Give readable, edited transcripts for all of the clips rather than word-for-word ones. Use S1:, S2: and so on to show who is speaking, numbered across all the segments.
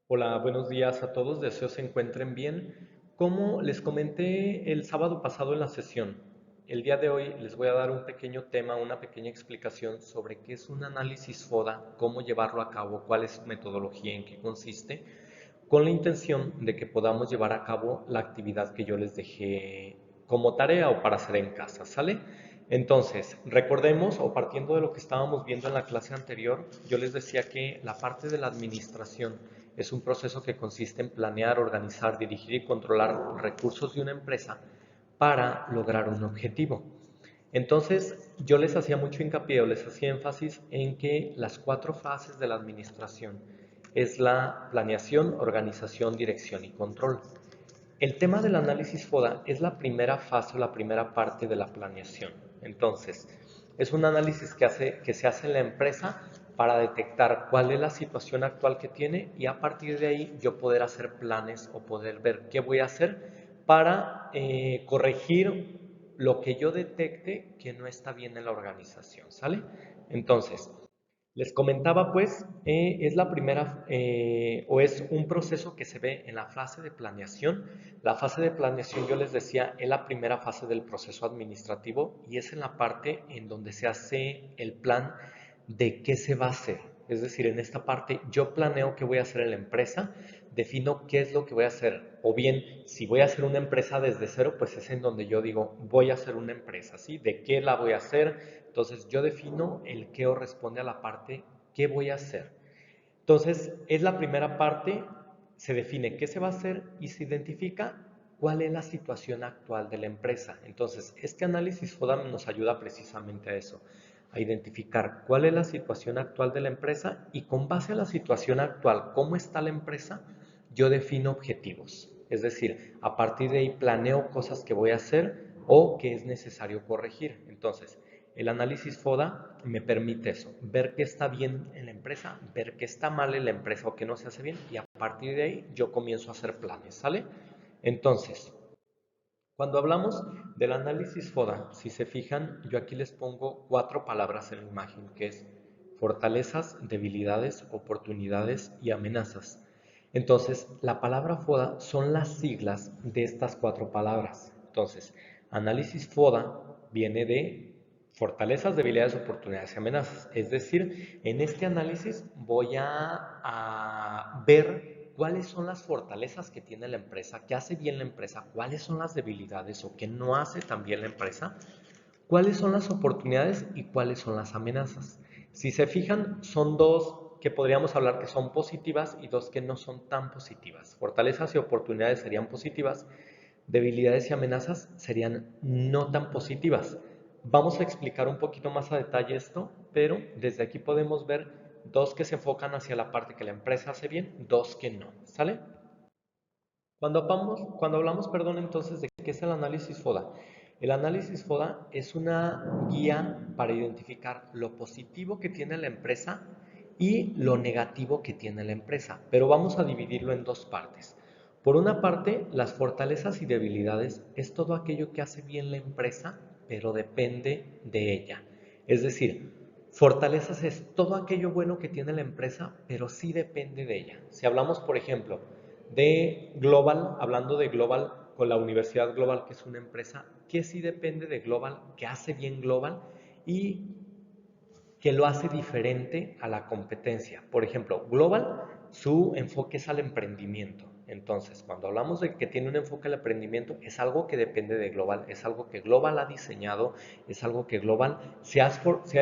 S1: Hola, buenos días a todos, deseo se encuentren bien. Como les comenté el sábado pasado en la sesión, el día de hoy les voy a dar un pequeño tema, una pequeña explicación sobre qué es un análisis FODA, cómo llevarlo a cabo, cuál es su metodología, en qué consiste, con la intención de que podamos llevar a cabo la actividad que yo les dejé como tarea o para hacer en casa, ¿sale? Entonces, recordemos o partiendo de lo que estábamos viendo en la clase anterior, yo les decía que la parte de la administración es un proceso que consiste en planear, organizar, dirigir y controlar recursos de una empresa para lograr un objetivo. Entonces, yo les hacía mucho hincapié o les hacía énfasis en que las cuatro fases de la administración es la planeación, organización, dirección y control. El tema del análisis FODA es la primera fase o la primera parte de la planeación. Entonces, es un análisis que se hace en la empresa para detectar cuál es la situación actual que tiene y a partir de ahí yo poder hacer planes o poder ver qué voy a hacer para corregir lo que yo detecte que no está bien en la organización, ¿sale? Entonces, les comentaba pues, es la primera o es un proceso que se ve en la fase de planeación. La fase de planeación, yo les decía, es la primera fase del proceso administrativo y es en la parte en donde se hace el plan de qué se va a hacer. Es decir, en esta parte yo planeo qué voy a hacer en la empresa, defino qué es lo que voy a hacer. O bien, si voy a hacer una empresa desde cero, pues es en donde yo digo, voy a hacer una empresa, ¿sí? ¿De qué la voy a hacer? Entonces yo defino el qué o responde a la parte qué voy a hacer. Entonces es la primera parte, se define qué se va a hacer y se identifica cuál es la situación actual de la empresa. Entonces este análisis FODA nos ayuda precisamente a eso, a identificar cuál es la situación actual de la empresa y con base a la situación actual, cómo está la empresa, yo defino objetivos. Es decir, a partir de ahí planeo cosas que voy a hacer o que es necesario corregir. Entonces, el análisis FODA me permite eso, ver qué está bien en la empresa, ver qué está mal en la empresa o qué no se hace bien y a partir de ahí yo comienzo a hacer planes, ¿sale? Entonces, cuando hablamos del análisis FODA, si se fijan, yo aquí les pongo cuatro palabras en la imagen, que es fortalezas, debilidades, oportunidades y amenazas. Entonces, la palabra FODA son las siglas de estas cuatro palabras. Entonces, análisis FODA viene de fortalezas, debilidades, oportunidades y amenazas. Es decir, en este análisis voy a ver cuáles son las fortalezas que tiene la empresa, qué hace bien la empresa, cuáles son las debilidades o qué no hace tan bien la empresa, cuáles son las oportunidades y cuáles son las amenazas. Si se fijan, son dos que podríamos hablar que son positivas y dos que no son tan positivas. Fortalezas y oportunidades serían positivas, debilidades y amenazas serían no tan positivas. Vamos a explicar un poquito más a detalle esto, pero desde aquí podemos ver dos que se enfocan hacia la parte que la empresa hace bien, dos que no, ¿sale? Cuando hablamos, perdón, entonces de qué es el análisis FODA. El análisis FODA es una guía para identificar lo positivo que tiene la empresa y lo negativo que tiene la empresa, pero vamos a dividirlo en dos partes. Por una parte, las fortalezas y debilidades es todo aquello que hace bien la empresa, pero depende de ella. Es decir, fortalezas es todo aquello bueno que tiene la empresa, pero sí depende de ella. Si hablamos, por ejemplo, de Global, hablando de Global con la Universidad Global, que es una empresa que sí depende de Global, que hace bien Global y que lo hace diferente a la competencia. Por ejemplo, Global, su enfoque es al emprendimiento. Entonces, cuando hablamos de que tiene un enfoque al emprendimiento, es algo que depende de Global, es algo que Global ha diseñado, es algo que Global se ha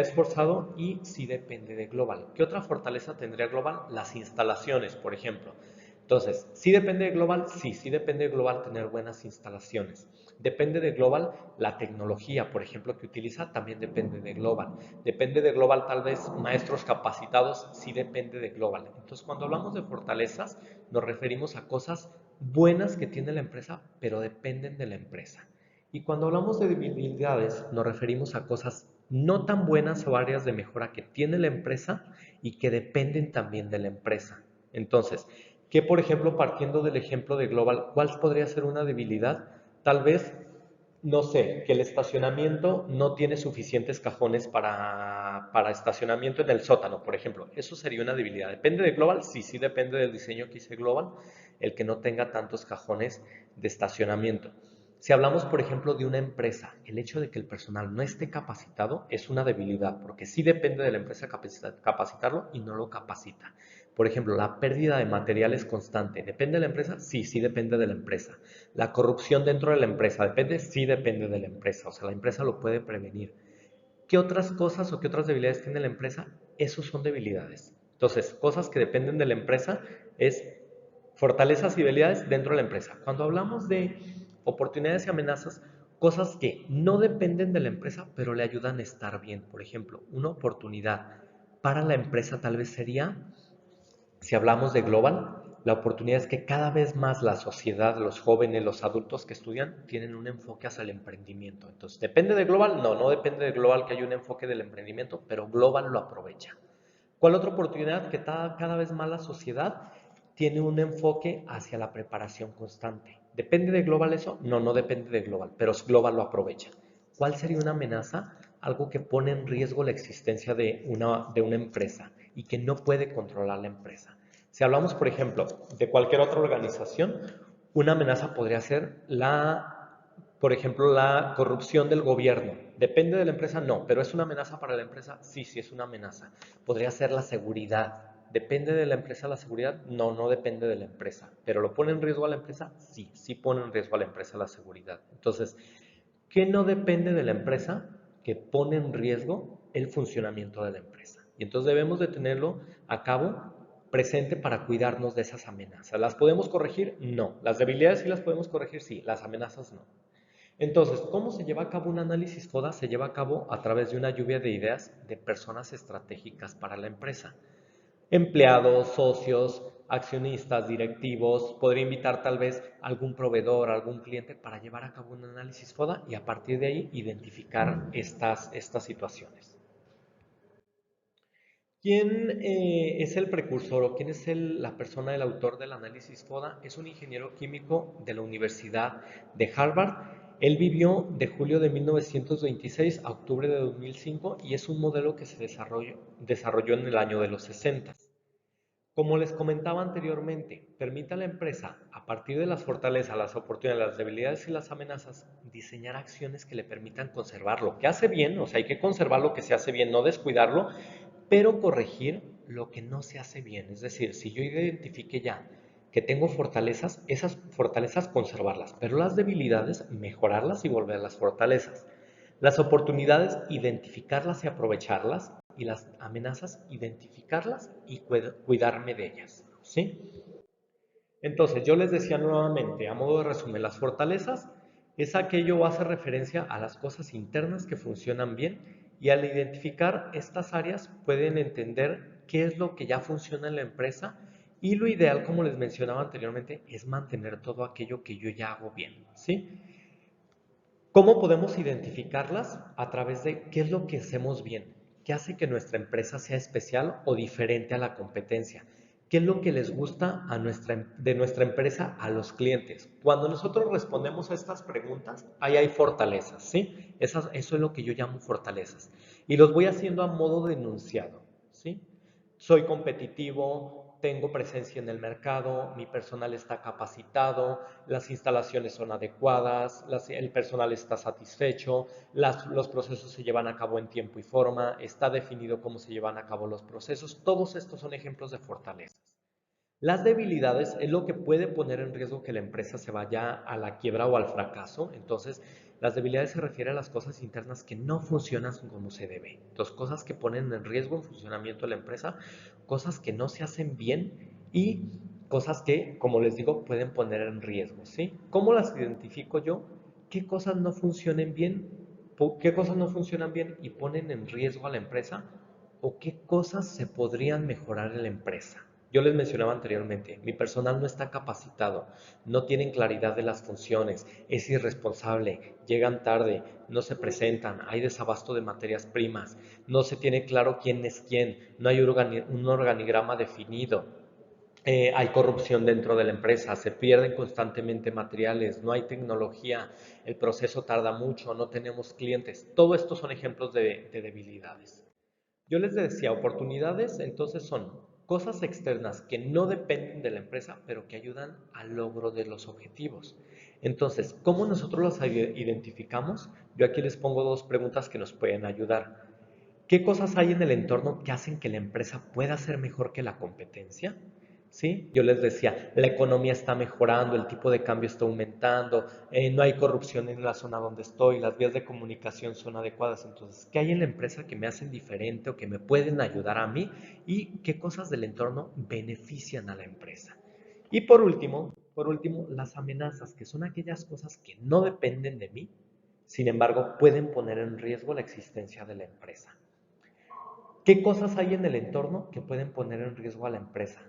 S1: esforzado y sí depende de Global. ¿Qué otra fortaleza tendría Global? Las instalaciones, por ejemplo. Entonces, ¿sí depende de Global? Sí, sí depende de Global tener buenas instalaciones. Depende de Global la tecnología, por ejemplo, que utiliza, también depende de Global. Depende de Global tal vez maestros capacitados, sí depende de Global. Entonces, cuando hablamos de fortalezas, nos referimos a cosas buenas que tiene la empresa, pero dependen de la empresa. Y cuando hablamos de debilidades, nos referimos a cosas no tan buenas o áreas de mejora que tiene la empresa y que dependen también de la empresa. Entonces, por ejemplo, partiendo del ejemplo de Global, ¿cuál podría ser una debilidad? Tal vez no sé, que el estacionamiento no tiene suficientes cajones para estacionamiento en el sótano, por ejemplo. Eso sería una debilidad. ¿Depende de Global? Sí, sí depende del diseño que hice Global, el que no tenga tantos cajones de estacionamiento. Si hablamos, por ejemplo, de una empresa, el hecho de que el personal no esté capacitado es una debilidad, porque sí depende de la empresa capacitarlo y no lo capacita. Por ejemplo, la pérdida de material es constante. ¿Depende de la empresa? Sí, sí depende de la empresa. La corrupción dentro de la empresa, ¿depende? Sí depende de la empresa. O sea, la empresa lo puede prevenir. ¿Qué otras cosas o qué otras debilidades tiene la empresa? Esos son debilidades. Entonces, cosas que dependen de la empresa es fortalezas y debilidades dentro de la empresa. Cuando hablamos de oportunidades y amenazas, cosas que no dependen de la empresa, pero le ayudan a estar bien. Por ejemplo, una oportunidad para la empresa tal vez sería, si hablamos de global, la oportunidad es que cada vez más la sociedad, los jóvenes, los adultos que estudian, tienen un enfoque hacia el emprendimiento. Entonces, ¿depende de global? No, no depende de global que haya un enfoque del emprendimiento, pero global lo aprovecha. ¿Cuál otra oportunidad? Que cada vez más la sociedad tiene un enfoque hacia la preparación constante. ¿Depende de global eso? No, no depende de global, pero global lo aprovecha. ¿Cuál sería una amenaza? Algo que pone en riesgo la existencia de una empresa y que no puede controlar la empresa. Si hablamos, por ejemplo, de cualquier otra organización, una amenaza podría ser por ejemplo, la corrupción del gobierno. ¿Depende de la empresa? No, pero ¿es una amenaza para la empresa? Sí, sí es una amenaza. Podría ser la seguridad. ¿Depende de la empresa la seguridad? No, no depende de la empresa. ¿Pero lo pone en riesgo a la empresa? Sí, sí pone en riesgo a la empresa la seguridad. Entonces, ¿qué no depende de la empresa? Que pone en riesgo el funcionamiento de la empresa. Y entonces debemos de tenerlo a cabo presente para cuidarnos de esas amenazas. ¿Las podemos corregir? No. ¿Las debilidades sí las podemos corregir? Sí. Las amenazas no. Entonces, ¿cómo se lleva a cabo un análisis FODA? Se lleva a cabo a través de una lluvia de ideas de personas estratégicas para la empresa. Empleados, socios, accionistas, directivos, podría invitar tal vez a algún proveedor, a algún cliente para llevar a cabo un análisis FODA y a partir de ahí identificar estas situaciones. ¿Quién es el precursor o quién es la persona, el autor del análisis FODA? Es un ingeniero químico de la Universidad de Harvard. Él vivió de julio de 1926 a octubre de 2005 y es un modelo que se desarrolló en el año de los 60. Como les comentaba anteriormente, permite a la empresa, a partir de las fortalezas, las oportunidades, las debilidades y las amenazas, diseñar acciones que le permitan conservar lo que hace bien, o sea, hay que conservar lo que se hace bien, no descuidarlo, pero corregir lo que no se hace bien. Es decir, si yo identifique ya que tengo fortalezas, esas fortalezas conservarlas, pero las debilidades mejorarlas y volver las fortalezas. Las oportunidades identificarlas y aprovecharlas y las amenazas identificarlas y cuidarme de ellas, ¿sí? Entonces, yo les decía nuevamente, a modo de resumen, las fortalezas es aquello o hace referencia a las cosas internas que funcionan bien y al identificar estas áreas pueden entender qué es lo que ya funciona en la empresa y lo ideal, como les mencionaba anteriormente, es mantener todo aquello que yo ya hago bien, ¿sí? ¿Cómo podemos identificarlas? A través de qué es lo que hacemos bien, qué hace que nuestra empresa sea especial o diferente a la competencia, qué es lo que les gusta de nuestra empresa a los clientes. Cuando nosotros respondemos a estas preguntas, ahí hay fortalezas, ¿sí? Eso es lo que yo llamo fortalezas. Y los voy haciendo a modo de enunciado, ¿sí? Soy competitivo, tengo presencia en el mercado, mi personal está capacitado, las instalaciones son adecuadas, el personal está satisfecho, los procesos se llevan a cabo en tiempo y forma, está definido cómo se llevan a cabo los procesos. Todos estos son ejemplos de fortalezas. Las debilidades es lo que puede poner en riesgo que la empresa se vaya a la quiebra o al fracaso. Entonces, las debilidades se refieren a las cosas internas que no funcionan como se debe. Entonces, cosas que ponen en riesgo el funcionamiento de la empresa, cosas que no se hacen bien y cosas que, como les digo, pueden poner en riesgo, ¿sí? ¿Cómo las identifico yo? ¿Qué cosas no funcionan bien? ¿Qué cosas no funcionan bien y ponen en riesgo a la empresa? ¿O qué cosas se podrían mejorar en la empresa? Yo les mencionaba anteriormente, mi personal no está capacitado, no tienen claridad de las funciones, es irresponsable, llegan tarde, no se presentan, hay desabasto de materias primas, no se tiene claro quién es quién, no hay un organigrama definido. Hay corrupción dentro de la empresa, se pierden constantemente materiales, no hay tecnología, el proceso tarda mucho, no tenemos clientes. Todo esto son ejemplos de debilidades. Yo les decía, oportunidades entonces son cosas externas que no dependen de la empresa, pero que ayudan al logro de los objetivos. Entonces, ¿cómo nosotros las identificamos? Yo aquí les pongo dos preguntas que nos pueden ayudar. ¿Qué cosas hay en el entorno que hacen que la empresa pueda ser mejor que la competencia? ¿Sí? Yo les decía, la economía está mejorando, el tipo de cambio está aumentando, no hay corrupción en la zona donde estoy, las vías de comunicación son adecuadas. Entonces, ¿qué hay en la empresa que me hacen diferente o que me pueden ayudar a mí? ¿Y qué cosas del entorno benefician a la empresa? Y por último, las amenazas, que son aquellas cosas que no dependen de mí, sin embargo, pueden poner en riesgo la existencia de la empresa. ¿Qué cosas hay en el entorno que pueden poner en riesgo a la empresa?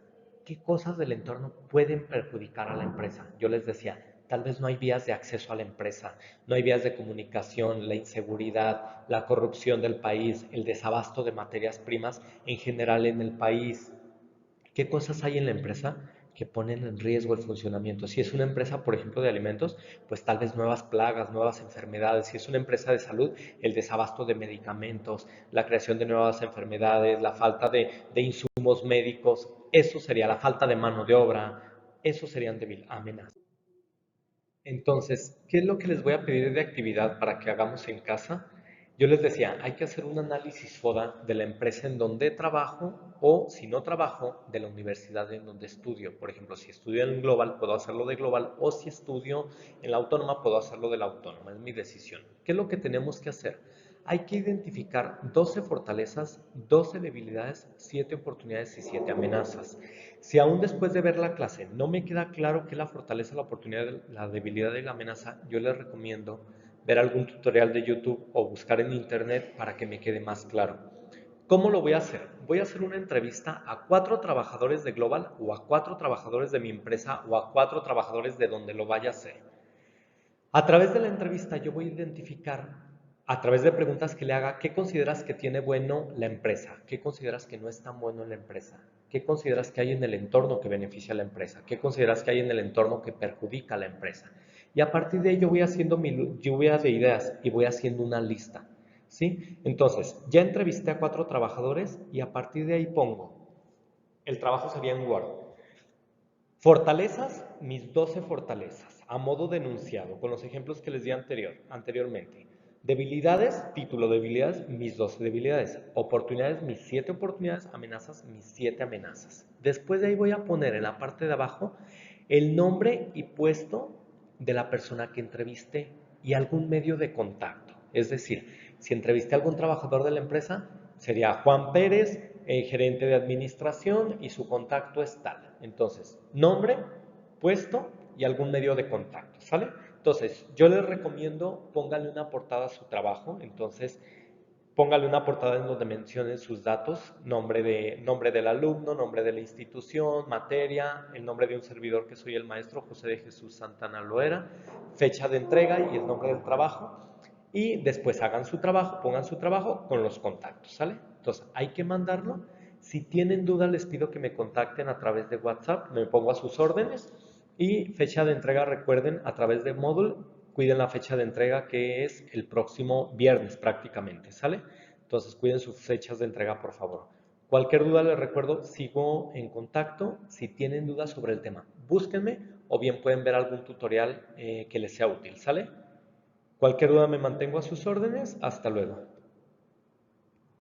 S1: ¿Qué cosas del entorno pueden perjudicar a la empresa? Yo les decía, tal vez no hay vías de acceso a la empresa, no hay vías de comunicación, la inseguridad, la corrupción del país, el desabasto de materias primas en general en el país. ¿Qué cosas hay en la empresa que ponen en riesgo el funcionamiento? Si es una empresa, por ejemplo, de alimentos, pues tal vez nuevas plagas, nuevas enfermedades. Si es una empresa de salud, el desabasto de medicamentos, la creación de nuevas enfermedades, la falta de insumos médicos, eso sería la falta de mano de obra, eso serían amenazas. Entonces, ¿qué es lo que les voy a pedir de actividad para que hagamos en casa? Yo les decía, hay que hacer un análisis FODA de la empresa en donde trabajo o, si no trabajo, de la universidad en donde estudio. Por ejemplo, si estudio en Global, puedo hacerlo de Global o si estudio en la Autónoma, puedo hacerlo de la Autónoma. Es mi decisión. ¿Qué es lo que tenemos que hacer? Hay que identificar 12 fortalezas, 12 debilidades, 7 oportunidades y 7 amenazas. Si aún después de ver la clase no me queda claro qué es la fortaleza, la oportunidad, la debilidad y la amenaza, yo les recomiendo ver algún tutorial de YouTube o buscar en internet para que me quede más claro. ¿Cómo lo voy a hacer? Voy a hacer una entrevista a 4 trabajadores de Global o a 4 trabajadores de mi empresa o a 4 trabajadores de donde lo vaya a hacer. A través de la entrevista yo voy a identificar, a través de preguntas que le haga, qué consideras que tiene bueno la empresa, qué consideras que no es tan bueno en la empresa, qué consideras que hay en el entorno que beneficia a la empresa, qué consideras que hay en el entorno que perjudica a la empresa. Y a partir de ello voy haciendo mi lluvia de ideas y voy haciendo una lista. ¿Sí? Entonces, ya entrevisté a 4 trabajadores y a partir de ahí pongo, el trabajo sería en Word. Fortalezas, mis 12 fortalezas, a modo de enunciado, con los ejemplos que les di anteriormente. Debilidades, título debilidades, mis 12 debilidades. Oportunidades, mis 7 oportunidades. Amenazas, mis 7 amenazas. Después de ahí voy a poner en la parte de abajo el nombre y puesto de la persona que entrevisté y algún medio de contacto. Es decir, si entrevisté a algún trabajador de la empresa, sería Juan Pérez, gerente de administración y su contacto es tal. Entonces, nombre, puesto y algún medio de contacto, ¿sale? Entonces, yo les recomiendo pónganle una portada a su trabajo, entonces póngale una portada en donde mencionen sus datos, nombre del alumno, nombre de la institución, materia, el nombre de un servidor que soy el maestro José de Jesús Santana Loera, fecha de entrega y el nombre del trabajo. Y después hagan su trabajo, pongan su trabajo con los contactos, ¿sale? Entonces hay que mandarlo. Si tienen duda les pido que me contacten a través de WhatsApp, me pongo a sus órdenes y fecha de entrega recuerden a través de Moodle cuiden la fecha de entrega que es el próximo viernes prácticamente, ¿sale? Entonces cuiden sus fechas de entrega, por favor. Cualquier duda les recuerdo, sigo en contacto. Si tienen dudas sobre el tema, búsquenme o bien pueden ver algún tutorial que les sea útil, ¿sale? Cualquier duda me mantengo a sus órdenes. Hasta luego.